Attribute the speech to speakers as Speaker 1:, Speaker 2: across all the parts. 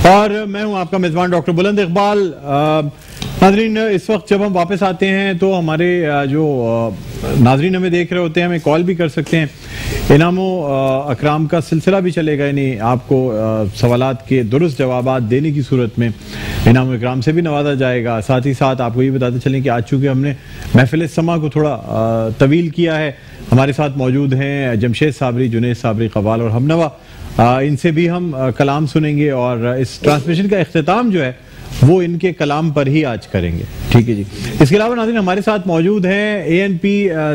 Speaker 1: और मैं हूं आपका मेजबान डॉक्टर बुलंद इकबाल। नाजरीन, इस वक्त जब हम वापस आते हैं तो हमारे जो नाजरीन हमें देख रहे होते हैं हमें कॉल भी कर सकते हैं। इनामो अकराम का सिलसिला भी चलेगा, यानी आपको सवालात के दुरुस्त जवाबात देने की सूरत में इनामो अकराम से भी नवाजा जाएगा। साथ ही साथ आपको ये बताते चलें कि आज चूँकि हमने महफिल समा को थोड़ा तवील किया है, हमारे साथ मौजूद हैं जमशेद साबरी, जुनैद साबरी, कवाल और हमनवा। इनसे भी हम कलाम सुनेंगे और इस ट्रांसमिशन का इख्तिताम जो है वो इनके कलाम पर ही आज करेंगे। ठीक है जी। इसके अलावा नाज़रीन हमारे साथ मौजूद हैं ANP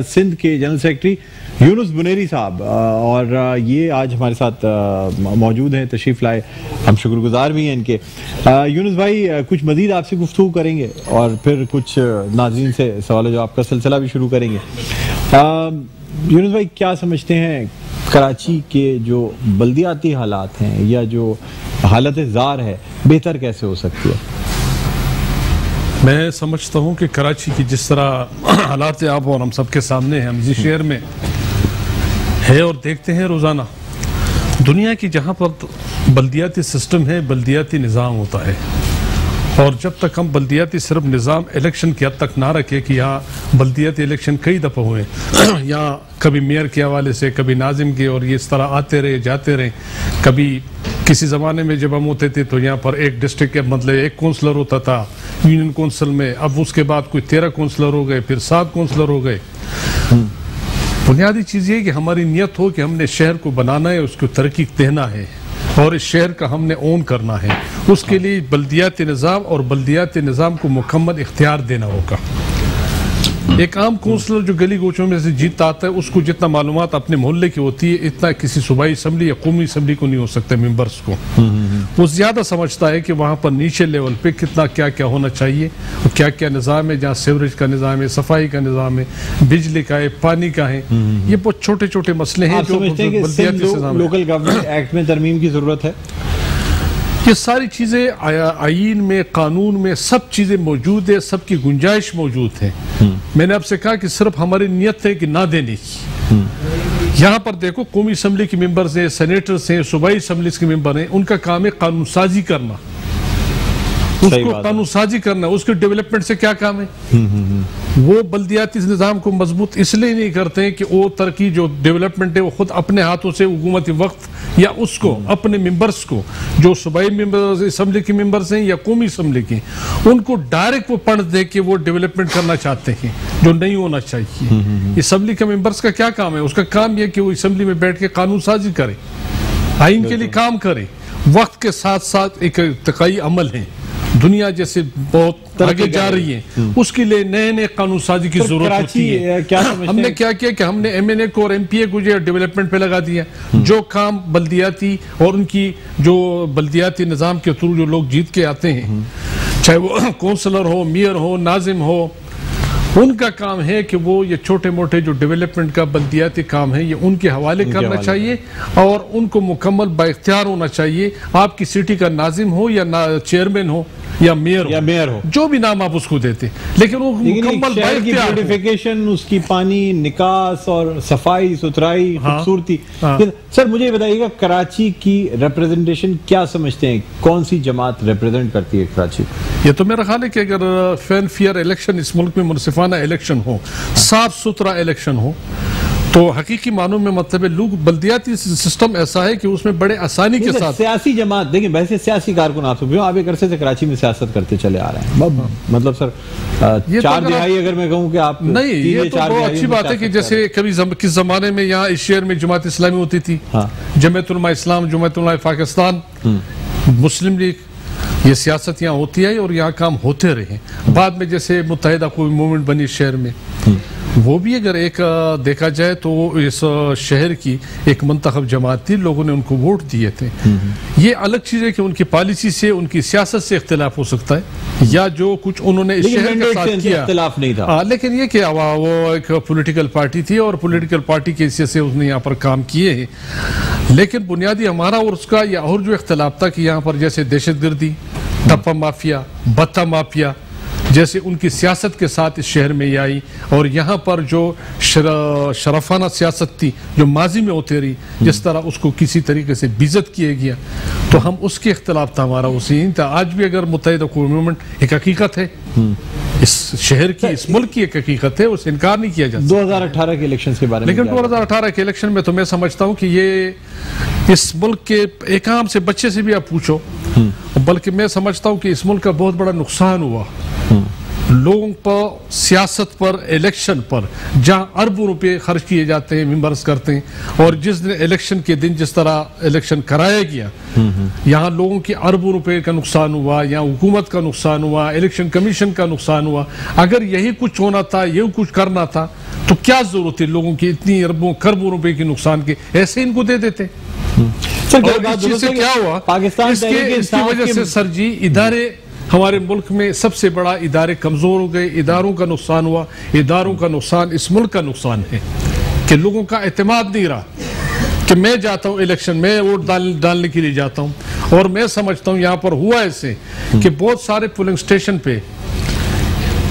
Speaker 1: सिंध के जनरल सेक्रेटरी यूनुस बुनेरी साहब, और ये आज हमारे साथ मौजूद हैं, तशरीफ़ लाए, हम शुक्रगुजार भी हैं इनके। यूनुस भाई कुछ मज़ीद आपसे गुफ्तगू करेंगे और फिर कुछ नाज़रीन से सवाल जवाब का सिलसिला भी शुरू करेंगे। यूनुस भाई, क्या समझते हैं कराची के जो बल्दियाती हालात हैं या जो हालत ज़ार है बेहतर कैसे हो सकती है?
Speaker 2: मैं समझता हूँ कि कराची की जिस तरह हालात आप और हम सबके सामने हैं, हम इसी शहर में है और देखते हैं रोज़ाना, दुनिया की जहाँ पर बल्दियाती सिस्टम है, बल्दियाती निज़ाम होता है, और जब तक हम बल्दियाती सिर्फ निज़ाम इलेक्शन की हद तक ना रखें कि यहाँ बल्दियाती इलेक्शन कई दफ़ा हुए यहाँ कभी मेयर के हवाले से, कभी नाजिम के, और ये इस तरह आते रहे जाते रहे। कभी किसी ज़माने में जब हम होते थे तो यहाँ पर एक डिस्ट्रिक्ट के मतलब एक काउंसलर होता था यूनियन काउंसिल में, अब उसके बाद कोई 13 काउंसलर हो गए, फिर 7 काउंसलर हो गए। बुनियादी चीज़ ये कि हमारी नीयत हो कि हमने शहर को बनाना है, उसको तरक्की देना है और इस शहर का हमने ओन करना है। उसके लिए बल्दियाती निज़ाम और बल्दियाती निज़ाम को मुकम्मल इख्तियार देना होगा। एक आम काउंसलर जो गली गोचों में से जीतता आता है, उसको जितना मालूमात अपने मोहल्ले की होती है, इतना किसी सूबाई असम्बली या कौमी असम्बली को नहीं हो सकता। मेंबर्स को वो ज़्यादा समझता है कि वहाँ पर नीचे लेवल पे कितना क्या क्या होना चाहिए और क्या क्या निज़ाम है, जहाँ सीवरेज का निज़ाम है, सफाई का निज़ाम है, बिजली का है, पानी का है। ये बहुत छोटे छोटे मसले हैं जो
Speaker 1: लोकल गवर्नमेंट एक्ट में तरमीम की ज़रूरत है।
Speaker 2: ये सारी चीज़ें आईन में, कानून में सब चीज़ें मौजूद है, सबकी गुंजाइश मौजूद है। मैंने आपसे कहा कि सिर्फ हमारी नियत है कि ना देने की। यहाँ पर देखो, कौमी असम्बली के मेंबर्स हैं, सेनेटर्स हैं, सूबाई असम्बली के मेंबर हैं, उनका काम है कानून साजी करना, उसको कानून साजी करना। उसके डेवलपमेंट से क्या काम है? वो बल्दियाती निज़ाम को मजबूत इसलिए नहीं करते हैं कि वो तरक्की जो डेवलपमेंट है वो खुद अपने हाथों से हुकूमती वक्त या उसको अपने मेंबर्स को, जो सूबाई मेंबर्स असम्बली के मेंबर्स हैं या कौमी असम्बली के, उनको डायरेक्ट वो फंड दे के वो डेवलपमेंट करना चाहते हैं, जो नहीं होना चाहिए। असम्बली के मेंबर्स का क्या काम है? उसका काम यह कि वो असम्बली में बैठ के कानून साजी करे, आइन के लिए काम करे। वक्त के साथ साथ एक तकाई अमल है, दुनिया जैसे बहुत आगे जा रही है, उसके लिए नए नए कानून साजी की जरूरत होती है। हमने क्या किया कि हमने MNA को और MPA को जो डेवलपमेंट पे लगा दिया। जो काम बल्दियाती और उनकी जो बल्दियाती निज़ाम के थ्रू जो लोग जीत के आते हैं, चाहे वो काउंसलर हो, मेयर हो, नाजिम हो, उनका काम है कि वो ये छोटे मोटे जो डेवलपमेंट का बल्दियाती काम है ये उनके हवाले करना चाहिए और उनको मुकम्मल बाइख्तियार होना चाहिए। आपकी सिटी का नाजिम हो या चेयरमैन हो या मेयर हो, जो भी नाम आप उसको देते, लेकिन वो मुकम्मल
Speaker 1: ब्यूटिफिकेशन, उसकी पानी निकास और सफाई सुथराई, खूबसूरती। सर मुझे ये बताइएगा, कराची की रिप्रेजेंटेशन क्या समझते हैं, कौन सी जमात रिप्रेजेंट करती है कराची?
Speaker 2: ये तो मेरा ख्याल है कि अगर फेयर फेयर इलेक्शन इस मुल्क में मुनसिफाना इलेक्शन हो, साफ सुथरा इलेक्शन हो, तो हकीकी मानों में मतलब है लोग बल्दियाती सिस्टम ऐसा है कि उसमें बड़े आसानी के साथ
Speaker 1: सियासी जमात, देखिए वैसे सियासी कारकुन आप एक अरसे से कराची में सियासत करते चले आ रहे हैं, मतलब सर 4 दिहाई अगर मैं कहूँ कि आप
Speaker 2: नहीं, ये तो बहुत अच्छी बात है कि जैसे कभी किस जमाने में यहाँ इस शहर में जमात इस्लामी होती थी, जमात उलमा इस्लाम, जमात उलमा पाकिस्तान, मुस्लिम लीग, ये सियासत यहाँ होती है और यहाँ काम होते रहे। बाद में जैसे मुत्तहिदा कोई मूवमेंट बनी शहर में, वो भी अगर एक देखा जाए तो इस शहर की एक मुंतखब जमात थी, लोगों ने उनको वोट दिए थे। ये अलग चीज़ है कि उनकी पॉलिसी से, उनकी सियासत से इख्तिलाफ हो सकता है या जो कुछ उन्होंने इस शहर के साथ किया
Speaker 1: इख्तिलाफ नहीं था,
Speaker 2: लेकिन ये कि वो एक पॉलिटिकल पार्टी थी और पॉलिटिकल पार्टी की हैसियत से उसने यहाँ पर काम किए हैं। लेकिन बुनियादी हमारा और उसका या और जो इख्तिलाफ था कि यहाँ पर जैसे दहशतगर्दी, टप्पा माफिया, भत्ता माफिया, जैसे उनकी सियासत के साथ इस शहर में आई, और यहाँ पर जो शरफाना सियासत थी जो माजी में होती रही, जिस तरह उसको किसी तरीके से बेइज्जत किया गया, तो हम उसके इख्तिलाफ था, हमारा उसी था। आज भी अगर मुत्तहिदा कौमी मूवमेंट एक हकीकत है, इस शहर की, इस मुल्क की एक हकीकत है, उससे इनकार नहीं किया जाता।
Speaker 1: 2018 के इलेक्शन के बारे में,
Speaker 2: लेकिन 2018 के इलेक्शन में तो मैं समझता हूं कि ये इस मुल्क के एक आम से बच्चे से भी आप पूछो, बल्कि मैं समझता हूं कि इस मुल्क का बहुत बड़ा नुकसान हुआ लोगों पर, सियासत पर, इलेक्शन पर, जहां अरबों रुपए खर्च किए जाते हैं, मेंबर्स करते हैं, और जिस दिन इलेक्शन के दिन जिस तरह इलेक्शन कराया गया, यहाँ लोगों की अरबों रुपए का नुकसान हुआ, यहाँ हुकूमत का नुकसान हुआ, इलेक्शन कमीशन का नुकसान हुआ। अगर यही कुछ होना था, यही कुछ करना था, तो क्या जरूरत है लोगों की इतनी अरबों खरबों रुपए के नुकसान के, ऐसे इनको दे देते।
Speaker 1: सर
Speaker 2: क्या हुआ
Speaker 1: पाकिस्तान
Speaker 2: इसकी वजह से सर जी, इदारे हमारे मुल्क में सबसे बड़ा इदारे कमजोर हो गए, इदारों का नुकसान हुआ। इदारों का नुकसान इस मुल्क का नुकसान है कि लोगों का एतमाद नहीं रहा कि मैं जाता हूं इलेक्शन में वोट डालने के लिए जाता हूं। और मैं समझता हूं यहां पर हुआ ऐसे कि बहुत सारे पोलिंग स्टेशन पे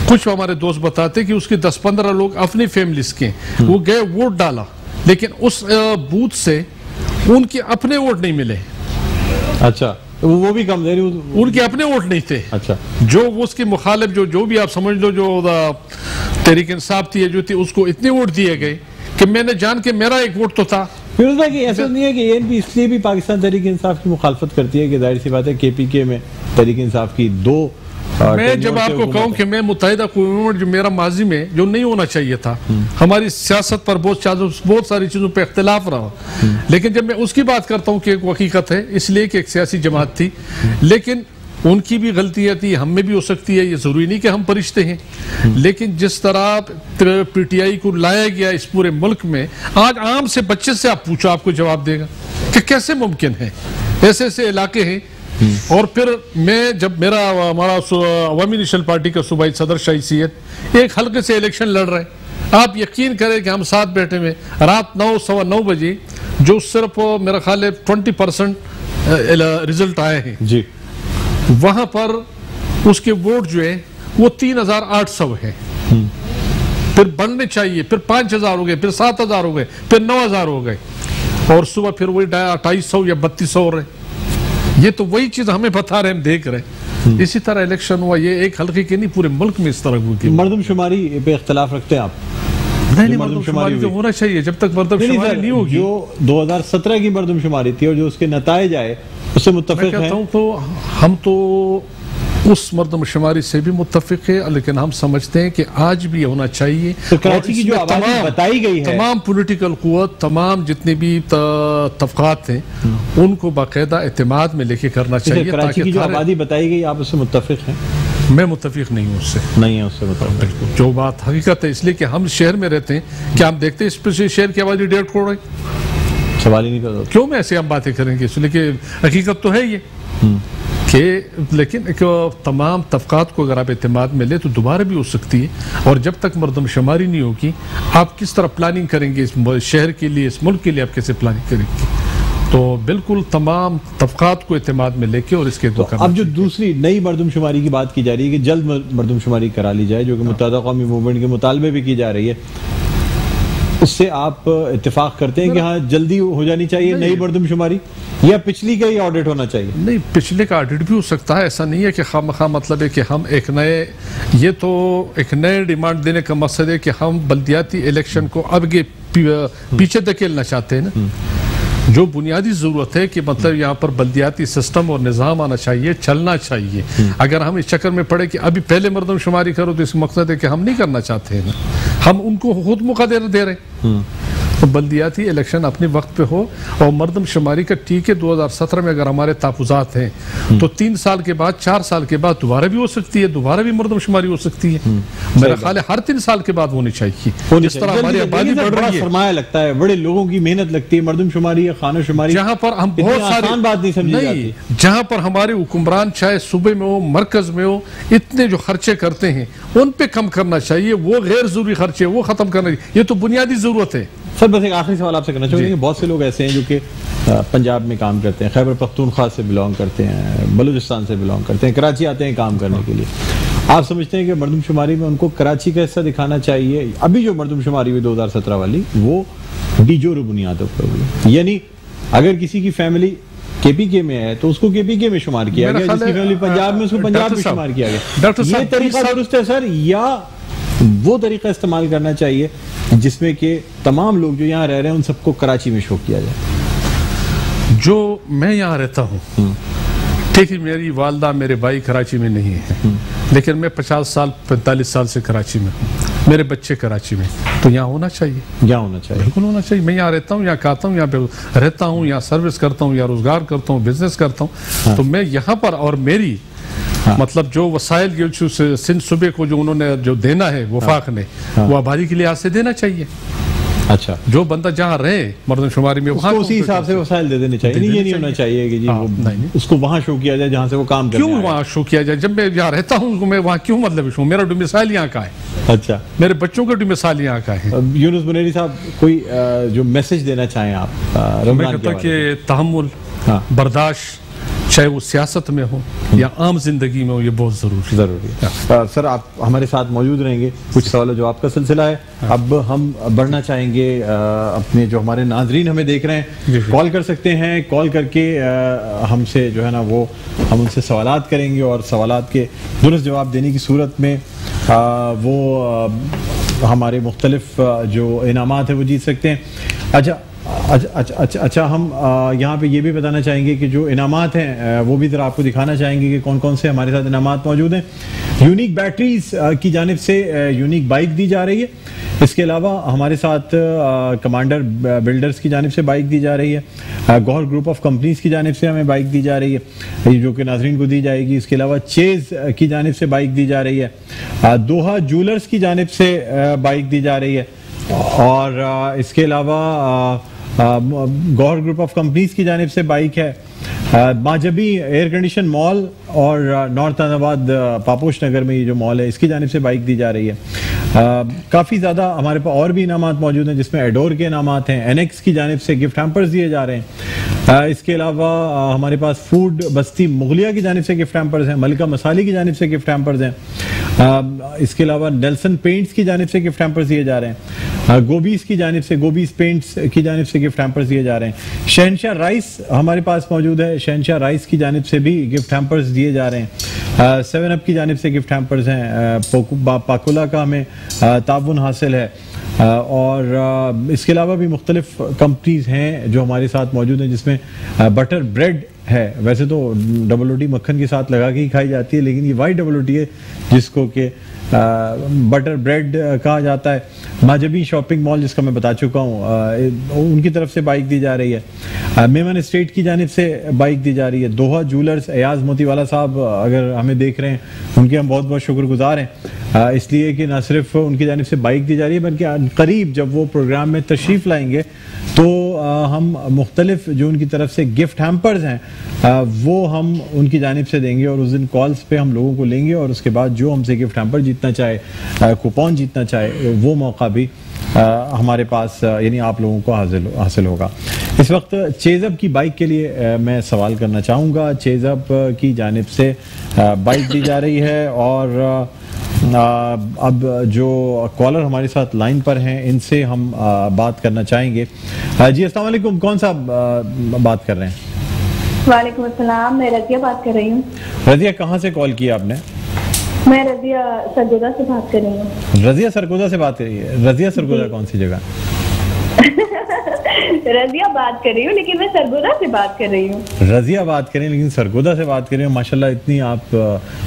Speaker 2: कुछ हमारे दोस्त बताते कि उसके 10-15 लोग अपनी फैमिलीज के वो गए, वोट डाला, लेकिन उस बूथ से उनके अपने वोट नहीं मिले।
Speaker 1: अच्छा, वो भी कम दे रही,
Speaker 2: उनके अपने वोट नहीं थे।
Speaker 1: अच्छा,
Speaker 2: जो वो उसके मुखालिफ जो भी आप समझ लो, जो तहरीक इंसाफ थी जो थी, उसको इतने वोट दिए गए कि मैंने जान के मेरा एक वोट तो था।
Speaker 1: फिरोज भाई, ऐसा नहीं है कि एएनपी इसलिए भी पाकिस्तान तहरीक इंसाफ की मुखालफत करती है कि जाहिर सी बात है केपीके में तहरीक इंसाफ की दो,
Speaker 2: मैं जब आपको कहूं कि मैं मुत्तहिदा कौमी मूवमेंट जो मेरा माजी में जो नहीं होना चाहिए था, हमारी सियासत पर बहुत सारी चीजों पर इख्तिलाफ रहा, लेकिन जब मैं उसकी बात करता हूं कि एक हकीकत है, इसलिए कि एक सियासी जमात थी, लेकिन उनकी भी गलतियां थी, हम में भी हो सकती है, ये जरूरी नहीं कि हम फरिश्ते हैं। लेकिन जिस तरह पीटीआई को लाया गया इस पूरे मुल्क में, आज आम से बच्चे से आप पूछो, आपको जवाब देगा कि कैसे मुमकिन है। ऐसे ऐसे इलाके हैं। और फिर मैं जब हमारा अवामी नेशनल पार्टी का सूबाई सदर शाही सैयद एक हल्के से इलेक्शन लड़ रहे, आप यकीन करें कि हम साथ बैठे में रात 9-9:15 बजे, जो सिर्फ मेरा ख्याल है 20% रिजल्ट आए हैं
Speaker 1: जी,
Speaker 2: वहां पर उसके वोट जो है वो 3800 है। फिर बढ़ने चाहिए, फिर 5000 हो गए, फिर 7000 हो गए, फिर 9000 हो गए, और सुबह फिर वही 2800 या 3200 हो रहे। ये तो वही चीज हमें बता रहे, हम देख रहे। इसी तरह इलेक्शन हुआ, ये एक हल्के के नहीं, पूरे मुल्क में इस तरह हुई।
Speaker 1: मर्दमशुमारी पे इख्तिलाफ रखते हैं आप?
Speaker 2: नहीं, मर्दमशुमारी तो होना चाहिए, जब तक मर्दमशुमारी नहीं होगी।
Speaker 1: जो 2017 की मर्दमशुमारी थी और जो उसके नताइज आए उससे मुत्तफिक हैं?
Speaker 2: तो हम तो उस मर्दमशुमारी से भी मुत्तफिक है, लेकिन हम समझते हैं कि आज भी होना चाहिए।
Speaker 1: तो कराची की जो आबादी बताई गई है,
Speaker 2: तमाम पॉलिटिकल कुव्वत, तमाम जितने भी तबकात हैं, उनको बाकायदा एतमाद में लेके करना चाहिए।
Speaker 1: कराची की जो आबादी बताई गई, आप उससे मुत्तफिक हैं?
Speaker 2: मैं मुत्तफिक नहीं हूँ उससे।
Speaker 1: नहीं है उससे मुत्तफिक।
Speaker 2: जो बात हकीकत है, इसलिए कि हम शहर में रहते हैं, क्या हम देखते हैं इस शहर की आबादी 1.5 करोड़ है?
Speaker 1: सवाल ही नहीं करता।
Speaker 2: क्यों में ऐसे हम बातें करेंगे? इसलिए कि हकीकत तो है ये कि, लेकिन एक तमाम तबकात को अगर आप एतमाद में ले तो दोबारा भी हो सकती है। और जब तक मर्दमशुमारी नहीं होगी, आप किस तरह प्लानिंग करेंगे इस शहर के लिए, इस मुल्क के लिए आप कैसे प्लानिंग करेंगे? तो बिल्कुल तमाम तबकात को एतमाद में लेके और इसके
Speaker 1: तो अब जो दूसरी नई मर्दमशुमारी की बात की जा रही है कि जल्द मर्दमशुमारी करा ली जाए, जो कि मुत्तहिदा कौमी मूवमेंट के मुतालबे भी की जा रही है, उससे आप इत्तेफाक करते हैं कि हाँ जल्दी हो जानी चाहिए नई मर्दमशुमारी, या पिछली का ही ऑडिट होना चाहिए?
Speaker 2: नहीं, पिछले का ऑडिट भी हो सकता है। ऐसा नहीं है कि खामखा मतलब है कि हम एक नए, ये तो एक नए डिमांड देने का मकसद है कि हम बल्दियाती इलेक्शन को अब पीछे धकेलना चाहते हैं ना। जो बुनियादी जरूरत है कि मतलब यहाँ पर बल्दियाती सिस्टम और निज़ाम आना चाहिए, चलना चाहिए। अगर हम इस चक्कर में पड़े कि अभी पहले मर्दमशुमारी करो, तो इसका मकसद है कि हम नहीं करना चाहते हैं ना, हम उनको खुद मौका दे रहे। तो बल्दियाती इलेक्शन अपने वक्त पे हो, और मर्दमशुमारी का ठीक है 2017 में अगर हमारे तापुजात हैं तो 3 साल के बाद, 4 साल के बाद दोबारा भी हो सकती है, दोबारा भी मर्दमशुमारी हो सकती है। मेरा ख्याल है हर 3 साल के बाद होनी चाहिए। जिस तरह हमारी आबादी बढ़ रही है,
Speaker 1: सरमाया लगता है, बड़े लोगों की मेहनत लगती है, मर्दमशुमारी या खानाशुमारी,
Speaker 2: जहाँ पर हम बहुत सारी
Speaker 1: बात नहीं समझी जाती,
Speaker 2: जहाँ पर हमारे हुक्मरान चाहे सूबे में हो, मरकज में हो, इतने जो खर्चे करते हैं उन पे कम करना चाहिए। वो गैर जरूरी खर्चे वो खत्म करना चाहिए, ये तो बुनियादी जरूरत है।
Speaker 1: सर बस एक आखिरी सवाल आपसे करना चाहूँगा कि बहुत से लोग ऐसे हैं जो कि पंजाब में काम करते हैं, खैबर पख्तूनख्वा से बिलोंग करते हैं, बलूचिस्तान से बिलोंग करते हैं, कराची आते हैं काम करने के लिए, आप समझते हैं कि मरदमशुमारी में उनको कराची का हिस्सा दिखाना चाहिए? अभी जो मरदमशुमारी हुई 2017 वाली, वो डिजोर बुनियादों पर हुई, यानी अगर किसी की फैमिली केपीके में है तो उसको केपीके में शुमार किया गया, जिसकी फैमिली पंजाब में उसको पंजाब में शुमार किया गया। ये तरीका दुरुस्त है सर, या वो तरीका इस्तेमाल करना चाहिए जिसमें कि तमाम लोग जो यहाँ रह रहे हैं उन सबको कराची में शो किया जाए?
Speaker 2: जो मैं यहाँ रहता हूँ, ठीक है, मेरी वालदा मेरे भाई कराची में नहीं है, लेकिन मैं 50 साल 45 साल से कराची में हूँ, मेरे बच्चे कराची में, तो यहाँ होना चाहिए,
Speaker 1: यहाँ होना चाहिए,
Speaker 2: बिल्कुल होना चाहिए। मैं यहाँ रहता हूँ, यहाँ खाता हूँ, यहाँ पे रहता हूँ, यहाँ सर्विस करता हूँ, यहाँ रोजगार करता हूँ, बिजनेस करता हूँ। हाँ। तो मैं यहाँ पर, और मेरी मतलब जो वसाइल सिंध सूबे को जो उन्होंने जो देना है वफाक ने, वो आबादी के लिहाज से देना चाहिए।
Speaker 1: अच्छा,
Speaker 2: जो बंदा जहाँ रहे मरदमशुमारी में
Speaker 1: उसको उसी हिसाब से वसाइल दे देने चाहिए। ये नहीं होना चाहिए कि जी नहीं, उसको वहाँ शो किया जाए जहाँ से वो काम करता है।
Speaker 2: क्यों वहाँ शो किया जाए? जब मैं यहाँ रहता हूँ मैं वहाँ क्यों मतलब शो? मेरा डोमिसाइल यहाँ का है।
Speaker 1: अच्छा,
Speaker 2: मेरे बच्चों का डोमिसाइल यहाँ का है।
Speaker 1: यूनुस बुनेरी साहब, कोई जो मैसेज देना चाहें आप रमजान के बारे में? कि
Speaker 2: तहम्मुल, बर्दाश्त, चाहे वो सियासत में हो या आम जिंदगी में हो, ये बहुत जरूरी है।
Speaker 1: सर, आप हमारे साथ मौजूद रहेंगे, कुछ सवाल जो आपका सिलसिला है। अब हम बढ़ना चाहेंगे अपने जो हमारे नाजरीन हमें देख रहे हैं, कॉल कर सकते हैं, कॉल करके हमसे जो है ना वो हम उनसे सवालात करेंगे और सवालात के दुरुस्त जवाब देने की सूरत में वो हमारे मुख्तलिफ जो इनामात है वो जीत सकते हैं। अच्छा, हम यहाँ पे ये भी बताना चाहेंगे कि जो इनामात हैं वो भी ज़रा आपको दिखाना चाहेंगे कि कौन कौन से हमारे साथ इनामात मौजूद हैं। यूनिक बैटरीज की जानिब से यूनिक बाइक दी जा रही है। इसके अलावा हमारे साथ कमांडर बिल्डर्स की जानिब से बाइक दी जा रही है। गौहर ग्रुप ऑफ कंपनीज की जानिब से हमें बाइक दी जा रही है, जो कि नाजरीन को दी जाएगी। इसके अलावा चेज की जानिब से बाइक दी जा रही है। दोहा ज्वेलर्स की जानिब से बाइक दी जा रही है। और इसके अलावा गौहर ग्रुप ऑफ कंपनीज की जानिब से बाइक है। माजबी एयर कंडीशन मॉल और नॉर्थ अहमदाबाद पापोश नगर में ये जो मॉल है, इसकी जानिब से बाइक दी जा रही है। काफ़ी ज़्यादा हमारे पास और भी इनामात मौजूद हैं, जिसमें एडोर के इनामात हैं। एनएक्स की जानिब से गिफ्ट हैम्पर्स दिए जा रहे हैं। इसके अलावा हमारे पास फूड बस्ती मुगलिया की जानिब से गिफ्ट हैम्पर्स हैं। मलिका मसाली की जानिब से गिफ्ट हैम्पर्स हैं। इसके अलावा नेल्सन पेंट्स की जानिब से गिफ्ट हैम्पर्स दिए जा रहे हैं। गोबीज की जानिब से, गोबीज पेंट्स की जानिब से गिफ्ट हैम्पर्स दिए जा रहे हैं। शहनशाह राइस हमारे पास मौजूद है, शहनशाह राइस की जानिब से भी गिफ्ट हैम्पर्स दिए जा रहे हैं। 7 अप की जानिब से गिफ्ट हैम्पर्स हैं। पाकुला का हमें ताउन हासिल है। और इसके अलावा भी मुख्तलिफ कंपनीज हैं जो हमारे साथ मौजूद हैं, जिसमें बटर ब्रेड है। वैसे तो डबल रोटी मक्खन के साथ लगा के ही खाई जाती है, लेकिन ये वाइट डबल रोटी है जिसको कि बटर ब्रेड कहा जाता है। माजबी शॉपिंग मॉल, जिसका मैं बता चुका हूँ, उनकी तरफ से बाइक दी जा रही है। मेमन स्टेट की जानिब से बाइक दी जा रही है। दोहा ज्वेलर्स, एयाज मोतीवाला साहब अगर हमें देख रहे हैं, उनके हम बहुत बहुत शुक्रगुजार हैं, इसलिए कि न सिर्फ उनकी जानिब से बाइक दी जा रही है, बल्कि करीब जब वो प्रोग्राम में तशरीफ़ लाएंगे तो हम मुख्तलिफ जो उनकी तरफ से गिफ्ट हैम्पर्स हैं वो हम उनकी जानिब से देंगे। और उस दिन कॉल्स पे हम लोगों को लेंगे और उसके बाद जो हमसे गिफ्ट हैम्पर जीतना चाहे, कूपन जीतना चाहे, वो मौका भी हमारे पास यानी आप लोगों को हासिल होगा। इस वक्त चेज़अप की बाइक के लिए मैं सवाल करना चाहूँगा। चेज़अप की जानिब से बाइक दी जा रही है और अब जो कॉलर हमारे साथ लाइन पर हैं, इनसे हम बात करना चाहेंगे। जी अस्सलाम वालेकुम, कौन सा बात कर रहे हैं?
Speaker 3: वालेकुम अस्सलाम, मैं रजिया बात कर रही हूँ।
Speaker 1: रजिया, कहाँ से कॉल किया आपने?
Speaker 3: मैं रजिया सरगोदा से बात कर रही हूँ।
Speaker 1: रजिया सरगोदा से बात कर रही है? रजिया सरगोदा कौन सी जगह?
Speaker 3: रजिया बात कर रही हूँ, लेकिन मैं सरगोदा से बात कर रही हूँ।
Speaker 1: रजिया बात करें लेकिन सरगोदा से बात करें। माशाल्लाह इतनी आप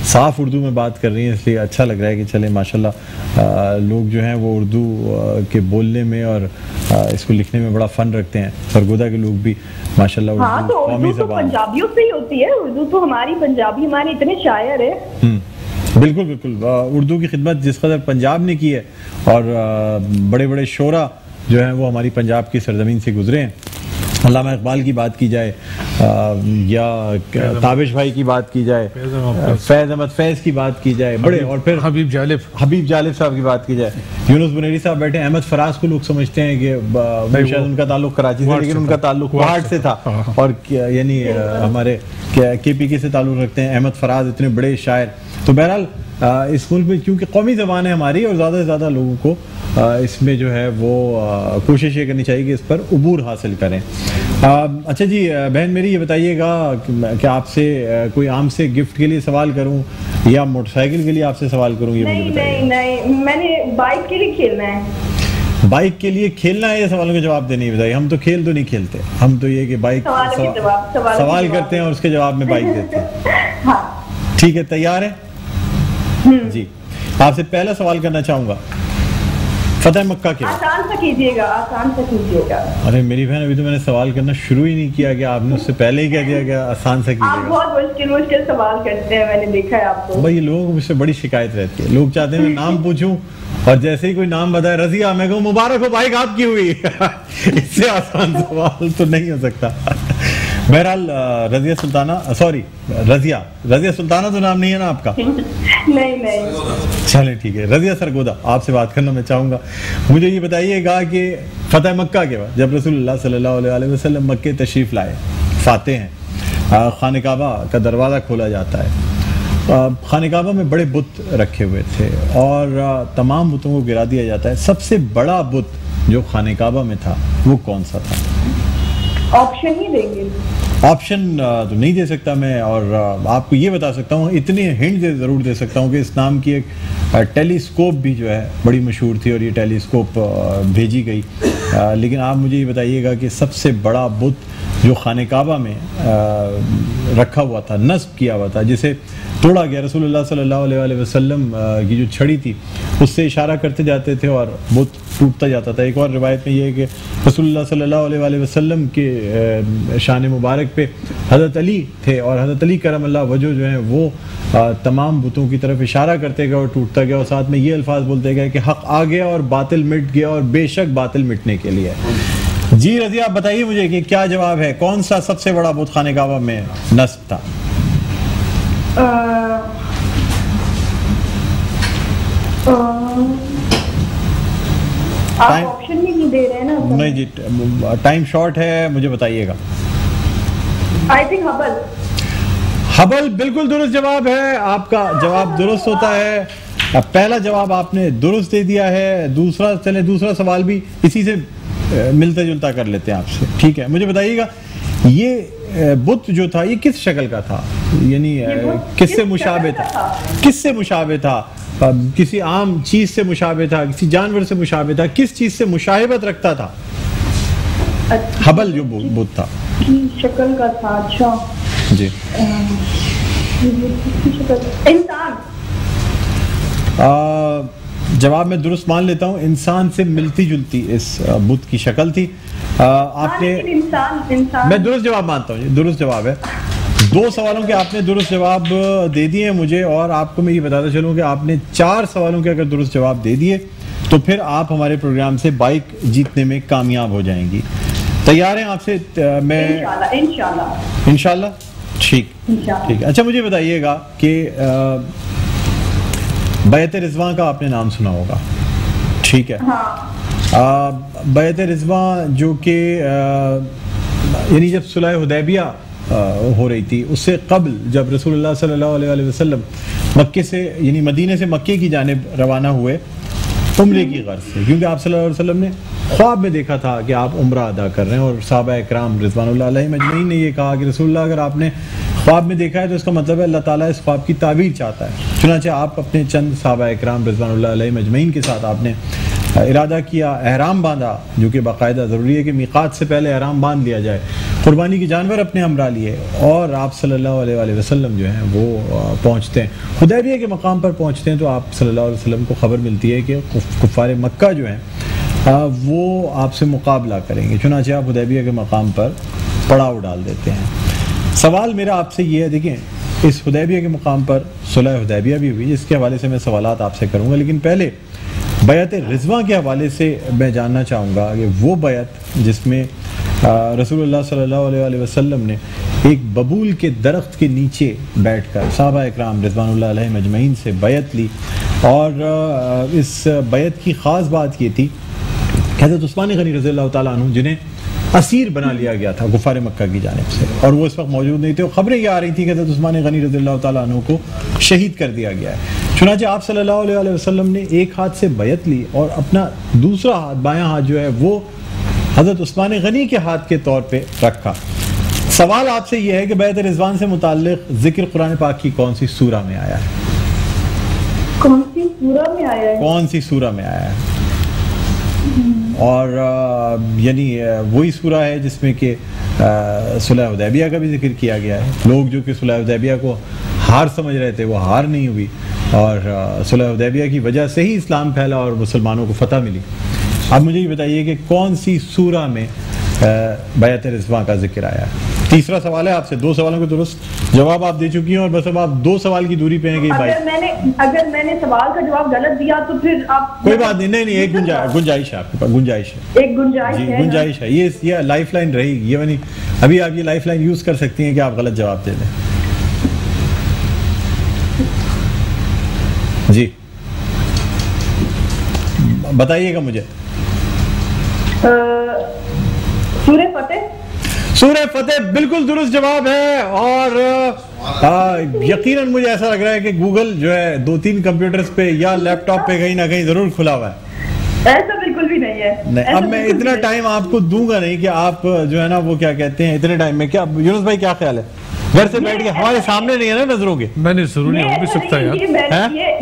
Speaker 1: साफ उर्दू में बात कर रही हैं, इसलिए अच्छा लग रहा है कि चले माशाल्लाह लोग जो हैं वो उर्दू के बोलने में और इसको लिखने में बड़ा फन रखते हैं। सरगोदा के लोग भी माशाल्लाह
Speaker 3: हाँ, तो उर्दू तो पंजाबियों से ही होती है। उर्दू तो हमारी, पंजाबी हमारे इतने शायर है।
Speaker 1: बिल्कुल बिल्कुल, उर्दू की खिदमत जिस कदर पंजाब ने की है और बड़े बड़े शोरा जो हैं वो हमारी पंजाब की सरजमीन से गुजरे हैं। अल्लामा इकबाल की बात की जाए या ताबिश भाई की बात की जाए, फैज़ अहमद फैज़ की बात की जाए, बड़े, और फिर हबीब जालिब साहब की बात की जाए। यूनुस बुनेरी साहब बैठे। अहमद फराज को लोग समझते हैं कि शायद उनका ताल्लुक कराची से, लेकिन उनका ताल्लुक वार्ड से था और यानी हमारे KPK से ताल्लुक रखते हैं। अहमद फराज इतने बड़े शायर। तो बहरहाल इस मुल्क में क्योंकि कौमी ज़बान है हमारी और ज़्यादा से ज़्यादा लोगों को इसमें जो है वो कोशिश ये करनी चाहिए कि इस पर उबूर हासिल करें। अच्छा जी बहन मेरी ये बताइएगा कि आपसे कोई आम से गिफ्ट के लिए सवाल करूं या मोटरसाइकिल के लिए आपसे सवाल करूं, ये मुझे बताइए।
Speaker 3: नहीं, मैंने बाइक के लिए खेलना है।
Speaker 1: बाइक के लिए खेलना है, ये सवालों के जवाब देने बताइए। हम तो खेल तो नहीं खेलते, हम तो ये कि बाइक सवाल करते हैं और उसके जवाब में बाइक देते हैं।
Speaker 3: हाँ।
Speaker 1: ठीक है, तैयार है जी। आपसे पहला सवाल करना चाहूंगा फतेह मक्का के।
Speaker 3: आसान सा कीजिएगा, आसान सा कीजिएगा।
Speaker 1: अरे मेरी बहन अभी तो मैंने सवाल करना शुरू ही नहीं किया कि आपने उससे पहले ही कह दिया कि आसान सा कीजिएगा।
Speaker 3: आप बहुत मुश्किल सवाल करते हैं, मैंने देखा है आपको।
Speaker 1: भाई लोगों को मुझसे बड़ी शिकायत रहती है, लोग चाहते हैं मैं नाम पूछूं और जैसे ही कोई नाम बताए रजिया, मैं कहूँ मुबारक हो बाइक आपकी हुई। इससे आसान सवाल तो नहीं हो सकता। बहरहाल रजिया सुल्ताना, सॉरी रजिया सुल्ताना तो नाम नहीं है ना आपका?
Speaker 3: नहीं।
Speaker 1: चले ठीक है, रजिया सरगोदा आपसे बात करना मैं चाहूँगा। मुझे ये बताइएगा कि फतेह मक्का के बाद जब रसूलुल्लाह सल्लल्लाहु अलैहि वसल्लम मक्के तशरीफ़ लाए, फाते हैं, खाने काबा का दरवाज़ा खोला जाता है, खाने काबा में बड़े बुत रखे हुए थे और तमाम बुतों को गिरा दिया जाता है। सबसे बड़ा बुत जो खाने काबा में था वो कौन सा था?
Speaker 3: ऑप्शन ही देंगे?
Speaker 1: ऑप्शन तो नहीं दे सकता मैं, और आपको ये बता सकता हूँ, इतने हिंट ज़रूर दे सकता हूँ कि इस नाम की एक टेलीस्कोप भी जो है बड़ी मशहूर थी और ये टेलीस्कोप भेजी गई। लेकिन आप मुझे ये बताइएगा कि सबसे बड़ा बुत जो खाने काबा में रखा हुआ था, नस्ब किया हुआ था, जिसे तोड़ा गया, रसूलुल्लाह सल्लल्लाहु अलैहि वसल्लम की जो छड़ी थी उससे इशारा करते जाते थे और बुत टूटता जाता था। एक और रिवायत में ये है कि रसूलुल्लाह सल्लल्लाहु अलैहि वसल्लम के शान मुबारक पे हज़रत अली थे और हज़रत अली करमल्लाह वजह जो है वो तमाम बुतों की तरफ इशारा करते गए और टूटता गया और साथ में ये अल्फाज बोलते गए कि हक़ आ गया और बातिल मिट गया और बेशक बातिल मिटने के लिए। जी रज़िया आप बताइए मुझे कि क्या जवाब है, कौन सा सबसे बड़ा बुत खाने काबा में नस्ब था?
Speaker 3: आप ऑप्शन भी नहीं दे रहे हैं ना?
Speaker 1: नहीं जी, टाइम शॉर्ट है, मुझे बताइएगा।
Speaker 3: I think Hubble.
Speaker 1: हबल बिल्कुल दुरुस्त जवाब है, आपका जवाब दुरुस्त होता है। अब पहला जवाब आपने दुरुस्त दे दिया है। दूसरा सवाल भी इसी से मिलता जुलता कर लेते हैं आपसे, ठीक है? मुझे बताइएगा ये बुत जो था ये किस शक्ल का था, यानी किससे मुशाबे था? किससे मुशाबे था? किसी आम चीज से मुशाबे था, किसी जानवर से मुशाबे था, किस चीज से मुशाहिबत रखता था? हबल जो बुत था
Speaker 3: शक्ल का था। अच्छा
Speaker 1: जी,
Speaker 3: इंसान।
Speaker 1: जवाब मैं दुरुस्त मान लेता हूँ, इंसान से मिलती जुलती इस बुत की शक्ल थी। आपने
Speaker 3: इंसान
Speaker 1: मैं दुरुस्त जवाब मानता हूँ, दुरुस्त जवाब है। 2 सवालों के आपने दुरुस्त जवाब दे दिए हैं मुझे, और आपको मैं ये बताता चलूँ कि आपने 4 सवालों के अगर दुरुस्त जवाब दे दिए तो फिर आप हमारे प्रोग्राम से बाइक जीतने में कामयाब हो जाएंगी। तैयार हैं आपसे? मैं इंशाल्लाह ठीक है। अच्छा मुझे बताइएगा कि बैत रिज़वान का आपने नाम सुना होगा, ठीक है?
Speaker 3: हाँ।
Speaker 1: बैत रिज़वान जो कि यानी जब सुलह हुदैबिया हो रही थी उससे कबल जब रसूलुल्लाह सल्लल्लाहु अलैहि वसल्लम मक्के से यानी मदीने से मक्के की जानिब रवाना हुए उम्रे की गर्ज से, क्योंकि आप सल्लल्लाहु अलैहि वसल्लम ने ख्वाब में देखा था कि आप उम्रा अदा कर रहे हैं और सहाबा इकराम रिज़वानुल्लाह अलैहिम अजमईन ने ये कहा कि रसूलुल्लाह अगर आपने ख्वाब में देखा है तो इसका मतलब है अल्लाह ताला इस ख्वाब की ताबीर चाहता है। चुनांचे आप अपने चंद सहाबा इकराम रिज़वानुल्लाह अलैहिम अजमईन के साथ आपने इरादा किया, एहराम बांधा, जो कि बाकायदा ज़रूरी है कि मीक़ात से पहले एहराम बांध लिया जाए, कुर्बानी के जानवर अपने हमरा लिए और आप सल्लल्लाहु अलैहि वसल्लम जो हैं वो पहुँचते हैं हुदैबिया के मकाम पर पहुँचते हैं तो आप सल्लल्लाहु अलैहि वसल्लम को ख़बर मिलती है कि कुफ़ार मक्का जो हैं वो आपसे मुकाबला करेंगे। चुनांचे आप हुदैबिया के मकाम पर पड़ाव डाल देते हैं। सवाल मेरा आपसे ये है, देखिए इस हुदैबिया के मकाम पर सुलह हुदैबिया भी हुई जिसके हवाले से मैं सवालात आपसे करूँगा, लेकिन पहले बैत रिज़वान के हवाले से मैं जानना चाहूँगा कि वो बैत जिसमें रसूलुल्लाह सल्लल्लाहु अलैहि वसल्लम ने एक बबूल के दरख्त के नीचे बैठकर सहाबा इकराम रिज़वानुल्लाह अलैहिम अजमईन से बैत ली, और इस बैत की ख़ास बात ये थी हज़रत उस्मान गनी रज़ियल्लाहु ताला अन्हु जिन्हें असीर बना लिया गया था कुफ़ार मक्का की जानिब से, और वो इस वक्त मौजूद नहीं थे, और ख़बरें ये आ रही थी कि हज़रत उस्मान गनी रज़ियल्लाहु ताला अन्हु को शहीद कर दिया गया है। चुनांचे आप सल्लल्लाहु अलैहि वसल्लम ने एक हाथ से बैत ली और अपना दूसरा हाथ, बायां हाथ जो है वो हजरत उस्मान गनी के हाथ के तौर पे रखा। सवाल आपसे यह है कि बैत रिजवान से मुताल्लिक जिक्र कुरान पाक की कौन सी सूरा में आया है?
Speaker 3: कौन सी सूरा में आया है?
Speaker 1: कौन सी सूरा में आया है? और यानी वही सूरा है जिसमें कि सुलह हुदैबिया का भी जिक्र किया गया है। लोग जो कि सुलह हुदैबिया को हार समझ रहे थे वो हार नहीं हुई, और सुलह हुदैबिया की वजह से ही इस्लाम फैला और मुसलमानों को फतह मिली। अब मुझे ये बताइए कि कौन सी सूरा में बैत रिज़वान का जिक्र आया है? तीसरा सवाल है आपसे। 2 सवालों के दुरुस्त जवाब आप दे चुकी हैं और बस अब आप 2 सवाल की दूरी पे हैं कि भाई
Speaker 3: अगर मैंने सवाल का जवाब गलत दिया तो फिर आप
Speaker 1: कोई बात नहीं। नहीं, एक गुंजाइश है आपके पास, गुंजाइश है,
Speaker 3: एक गुंजाइश है,
Speaker 1: गुंजाइश है। ये लाइफ लाइन रहेगी, ये बनी अभी आप ये लाइफ लाइन यूज कर सकती हैं कि आप गलत जवाब दे दें। जी बताइएगा मुझे।
Speaker 3: सूरह फतेह।
Speaker 1: सूरह फतेह बिल्कुल दुरुस्त जवाब है। और यकीनन मुझे ऐसा लग रहा है कि गूगल जो है 2-3 कंप्यूटर्स पे या लैपटॉप पे कहीं ना कहीं जरूर खुला हुआ है।
Speaker 3: ऐसा बिल्कुल भी नहीं है।
Speaker 1: नहीं, अब मैं इतना टाइम आपको दूंगा नहीं कि आप जो है ना वो क्या कहते हैं इतने टाइम में। क्या यूनुस भाई क्या ख्याल है? घर से बैठ के हमारे सामने नहीं है ना नजरों के।
Speaker 2: मैंने जरूर नहीं, हो भी सकता है यार,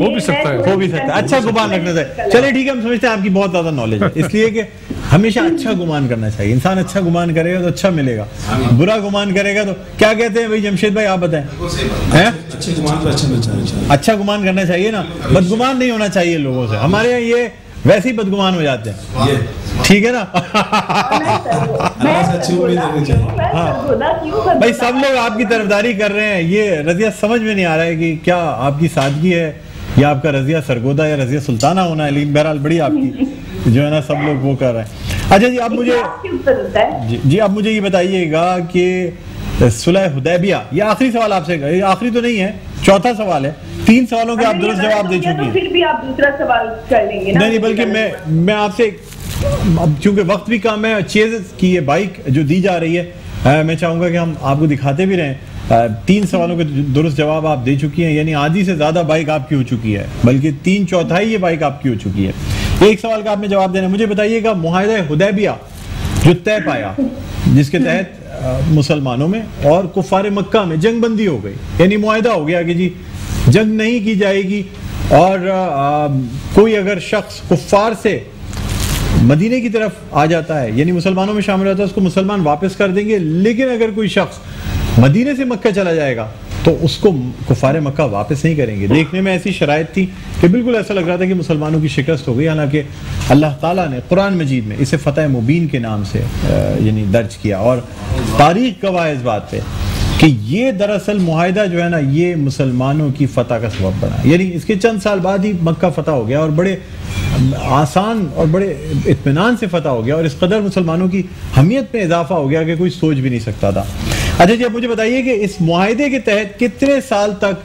Speaker 2: हो भी सकता है,
Speaker 1: हो भी सकता है। अच्छा गुमान रखना चाहिए। चलिए ठीक है, हम समझते हैं आपकी बहुत ज्यादा नॉलेज है, इसलिए कि हमेशा अच्छा गुमान करना चाहिए। इंसान अच्छा गुमान करेगा तो अच्छा मिलेगा, बुरा गुमान करेगा तो क्या कहते हैं भाई जमशेद भाई आप बताएं? अच्छा गुमान करना चाहिए ना, बदगुमान नहीं होना चाहिए लोगों से। हमारे यहाँ ये वैसे ही बदगुमान हो जाते हैं, ठीक है ना? भाई सब लोग आपकी तरफदारी कर रहे हैं, ये रजिया समझ में नहीं आ रहा है कि क्या आपकी सादगी है या आपका रजिया सरगोदा या रजिया सुल्ताना होना है। लेकिन बहरहाल बड़ी आपकी जो है ना सब लोग वो कर रहे हैं। अच्छा जी, आप मुझे जी आप मुझे ये बताइएगा कि सुलह हुदैबिया, ये आखिरी सवाल आपसे, आखिरी तो नहीं है, चौथा सवाल है। 3 सवालों के आप दुरुस्त जवाब दे चुकी हैं।
Speaker 3: फिर भी आप दूसरा सवाल कर लेंगे ना? नहीं,
Speaker 1: बल्कि मैं आपसे, अब चूंकि वक्त भी कम है, चेज की ये बाइक जो दी जा रही है, मैं चाहूंगा कि हम आपको दिखाते भी रहें। 3 सवालों के दुरुस्त जवाब आप दे चुकी हैं, यानी आधी से ज्यादा बाइक आपकी हो चुकी है, बल्कि 3/4 ये बाइक आपकी हो चुकी है। एक सवाल का आपने जवाब देना। मुझे बताइएगा मुआहिदा हुदैबिया जो तय पाया, जिसके तहत मुसलमानों में और कुफार मक्का में जंग बंदी हो गई, यानी मुआहिदा हो गया कि जी जंग नहीं की जाएगी, और कोई अगर शख्स कुफार से मदीने की तरफ आ जाता है, यानी मुसलमानों में शामिल होता है, उसको मुसलमान वापस कर देंगे। लेकिन अगर कोई शख्स मदीने से मक्का चला जाएगा तो उसको कुफार मक्का वापस नहीं करेंगे। देखने में ऐसी शराइत थी कि बिल्कुल ऐसा लग रहा था कि मुसलमानों की शिकस्त हो गई। हालांकि अल्लाह ताला ने कुरान मजीद में इसे फतह मुबीन के नाम से यानी दर्ज किया, और तारीख गवाह है इस बात पे कि ये दरअसल मुआहिदा जो है ना ये मुसलमानों की फतह का सबब बना। यानी इसके चंद साल बाद ही मक्का फतह हो गया और बड़े आसान और बड़े इत्मीनान से फतह हो गया, और इस कदर मुसलमानों की हमियत में इजाफा हो गया कि कोई सोच भी नहीं सकता था। अच्छा जी, अब मुझे बताइए कि इस मुआहिदे के तहत कितने साल तक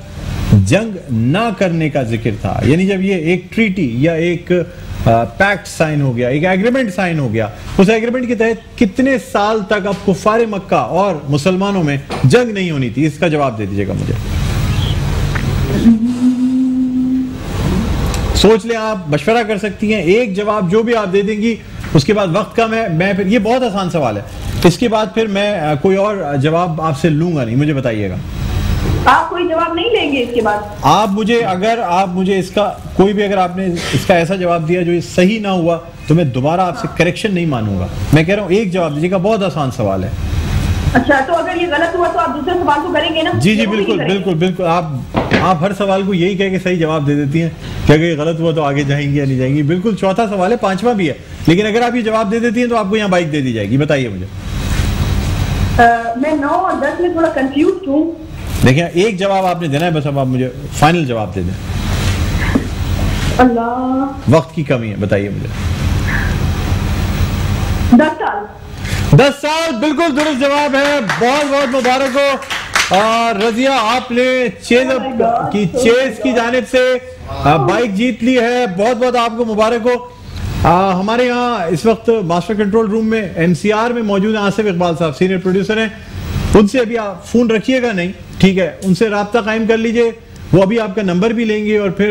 Speaker 1: जंग ना करने का जिक्र था? यानी जब ये एक ट्रीटी या एक पैक्ट साइन हो गया, एक एग्रीमेंट साइन हो गया, उस एग्रीमेंट के तहत कितने साल तक अब कुफार मक्का और मुसलमानों में जंग नहीं होनी थी? इसका जवाब दे दीजिएगा मुझे। सोच लें, आप मशवरा कर सकती हैं। एक जवाब जो भी आप दे देंगी, उसके बाद वक्त कम है, मैं फिर, ये बहुत आसान सवाल है, इसके बाद फिर मैं कोई और जवाब आपसे लूंगा नहीं। मुझे बताइएगा।
Speaker 3: आप कोई जवाब नहीं लेंगे इसके बाद? आप
Speaker 1: मुझे इसका कोई भी, अगर आपने इसका ऐसा जवाब दिया जो सही ना हुआ तो मैं दोबारा आपसे करेक्शन नहीं मानूंगा। मैं कह रहा हूँ एक जवाब दीजिएगा, बहुत आसान सवाल है।
Speaker 3: अच्छा, तो अगर ये गलत हुआ तो आप दूसरे सवाल को करेंगे ना?
Speaker 1: जी बिल्कुल। आप हर सवाल को यही कह के सही जवाब दे देती हैं कि अगर ये गलत हुआ तो आगे जाएंगी या नहीं जाएंगी। बिल्कुल, चौथा सवाल है, 5वां भी है, लेकिन अगर आप ये जवाब दे देती हैं तो आपको यहाँ बाइक दे दी जाएगी। बताइए मुझे।
Speaker 3: मैं 9 और 10 में थोड़ा कंफ्यूज हूँ।
Speaker 1: देखिए, एक जवाब आपने देना है बस, अब आप मुझे फाइनल जवाब दे दें।
Speaker 3: अल्लाह,
Speaker 1: वक्त की कमी है, बताइए मुझे।
Speaker 3: 10 साल।
Speaker 1: 10 साल बिल्कुल दुरुस्त जवाब है। बहुत बहुत मुबारक हो। और रजिया, आपने चेज की जानिब से बाइक जीत ली है। बहुत बहुत आपको मुबारक हो। हमारे यहाँ इस वक्त मास्टर कंट्रोल रूम में MCR में मौजूद आसिफ इकबाल साहब, सीनियर प्रोड्यूसर हैं। उनसे अभी आप फोन रखिएगा नहीं, ठीक है, उनसे राब्ता कायम कर लीजिए। वो अभी आपका नंबर भी लेंगे और फिर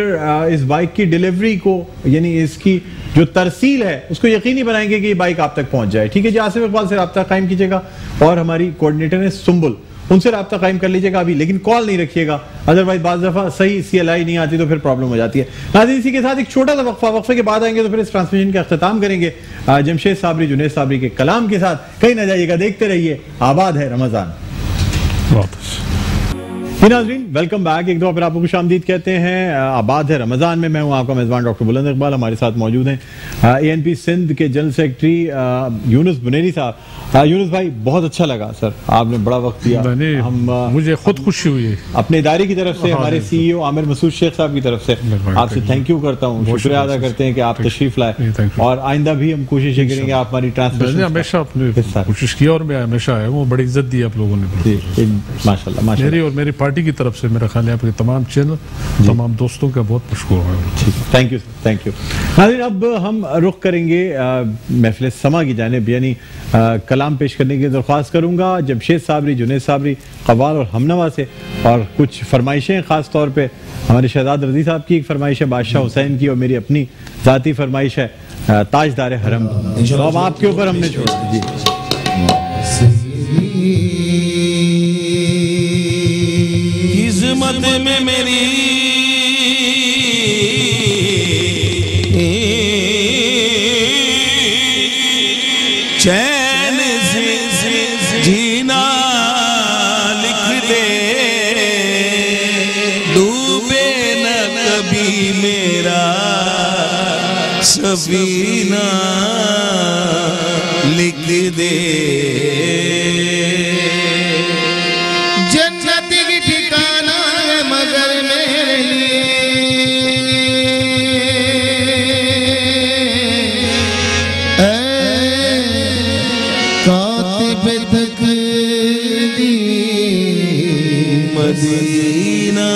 Speaker 1: इस बाइक की डिलीवरी को, यानी इसकी जो तरसील है उसको यकीनी बनाएंगे कि ये बाइक आप तक पहुंच जाए। ठीक है जी, आसिफ इकबाल से रब्ता कायम कीजिएगा और हमारी कोऑर्डिनेटर है सुम्बुल, उनसे रब्ता कायम कर लीजिएगा अभी, लेकिन कॉल नहीं रखिएगा, अदरवाइज बाज़ दफ़ा सही CLI नहीं आती तो फिर प्रॉब्लम हो जाती है। नाज़रीन, इसी के साथ एक छोटा सा वक्फे के बाद आएंगे तो फिर इस ट्रांसमिशन का अख्ताम करेंगे जमशेद साबरी, जुनैद साबरी के कलाम के साथ। कहीं ना जाइएगा, देखते रहिए आबाद है रमज़ान। नाज़रीन, वेलकम बैक। एक दो फिर आपको खुशामदीद कहते हैं आबाद है रमज़ान में। मैं हूं आपका मेज़बान डॉक्टर बुलंद इकबाल। हमारे साथ मौजूद हैं ANP सिंध के जनरल सेक्रेटरी यूनुस बुनेरी साहब। यूनुस भाई, बहुत अच्छा लगा सर, आपने बड़ा वक्त दिया।
Speaker 2: मुझे खुद खुशी हुई है
Speaker 1: अपने इदारे की तरफ से, हमारे CEO आमिर मसूद शेख साहब की तरफ से आपसे थैंक यू करता हूँ, शुक्रिया अदा करते हैं कि आप तशरीफ लाए और आइंदा भी हम कोशिश करेंगे आप हमारी ट्रांसमिशन
Speaker 2: हमेशा अपने कोशिश की और मैं हमेशा आया हूँ। बड़ी इज्जत दी आप लोगों ने
Speaker 1: माशाल्लाह।
Speaker 2: मेरी और मेरी पार्टी की तरफ से मेरा ख्याल है आपके तमाम चैनल, तमाम दोस्तों का बहुत मशकूर है।
Speaker 1: Thank you, thank you. नाज़रीन, अब हम रुख करेंगे महफिल समा की जानिब, यानी कलाम पेश करने की दरख्वास्त करूंगा जमशेद साबरी, जुनैद साबरी, कव्वाल और हमनवा से, और कुछ फरमाइशें ख़ास तौर पे हमारे शहजाद रज़ी साहब की एक फरमाइश है, बादशाह हुसैन की, और मेरी अपनी ज़ाती फरमाइश है ताजदार हरम। तो अब आपके ऊपर हमने छोड़ा जी।
Speaker 4: किस्मत में मेरी चैन से जीना लिख दे, डूबे न कभी मेरा सफीना लिख दे। मदीना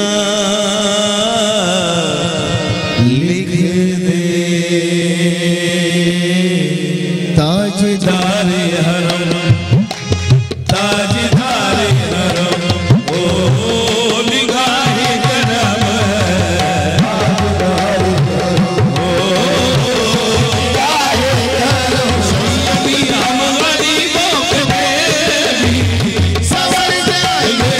Speaker 4: लिख दे, ताजदार हरम, ताजदार हरम, ओ निगाहे करम, ओ निगाहे करम, सभी हम गरीबों के भी सवर जाएंगे।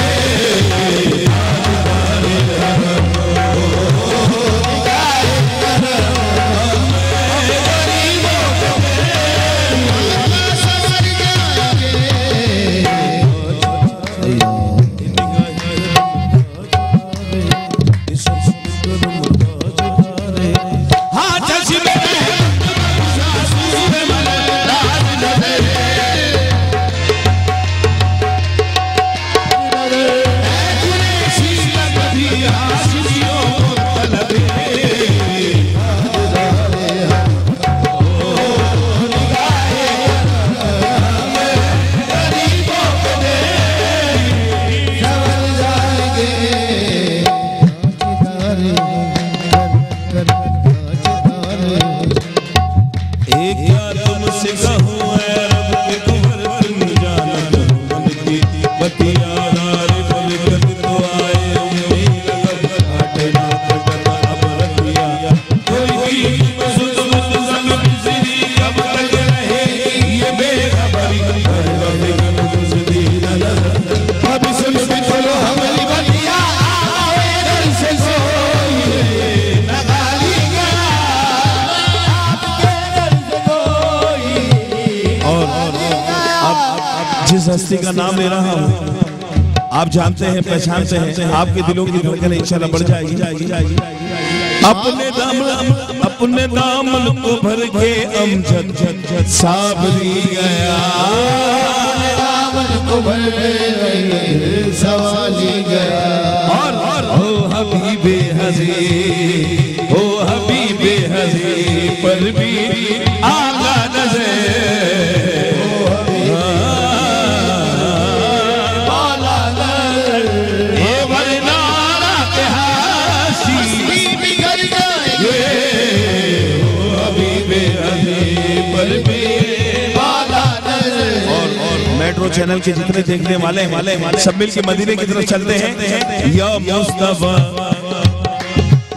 Speaker 4: जिस हस्ती का नाम ले रहा हूँ आप जानते हैं, पहचानते हैं, आपके दिलों की धड़कनें इंशाल्लाह बढ़ जाएगी। अपने दामन को भर के अमजद साबरी गया, दामन को भर के सवाली गया, और ओ हबीबे हज़ी, ओ हबीबे हज़ी पर भी आगा नज़र, मेट्रो चैनल के जितने देखने वाले सब मिल के मदीने की तरफ चलते हैं। या मुस्तफा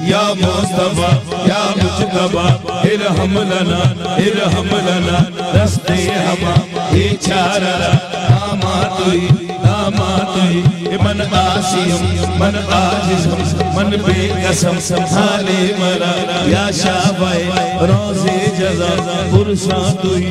Speaker 4: या मुस्तफा या मुजतबा इरहम लना रस्ते हवा ये चारा आमातुई मन आसियम मन आजिज़म मन बेकसम हाले मरा या शाबाए रोज़े जज़ा पुरसादुई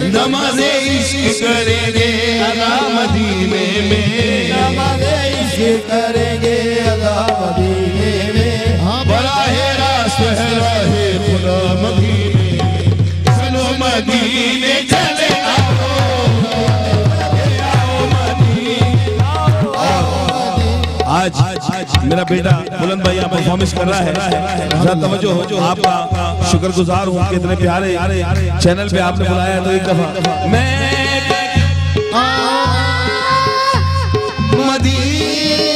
Speaker 4: नमाज़े इश्क करेंगे अदा मदीने में नमाज़े इश्क करेंगे अदा मदीने में बराहे रास्त है राहे खुदा मदीने चलो मदीने चले आज मेरा बेटा बुलंद भाई यहाँ परफॉर्मेंस कर रहा है, जरा तवज्जो हो। आपका शुक्रगुजार हूँ कि इतने प्यारे चैनल पे आपने बुलाया। तो एक दफा मैं मदीने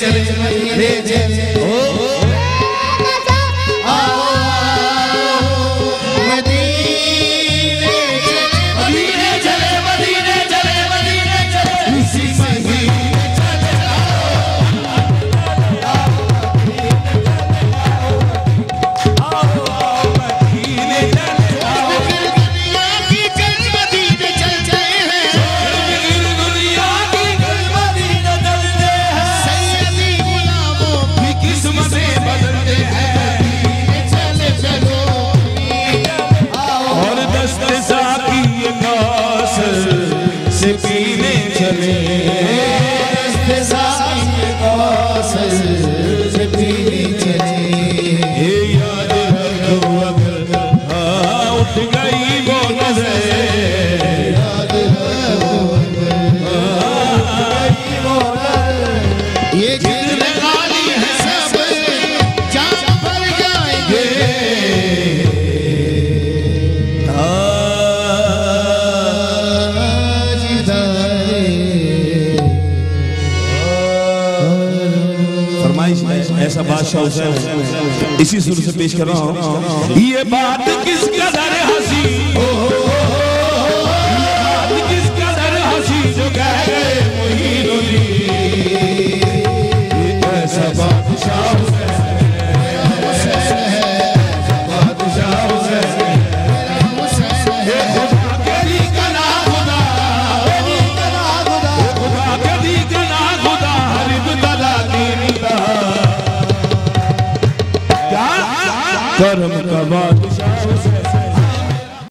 Speaker 4: चले ऐसा बादशाह इसी सुर से पेश कर रहा हूँ। ये बात किस कदर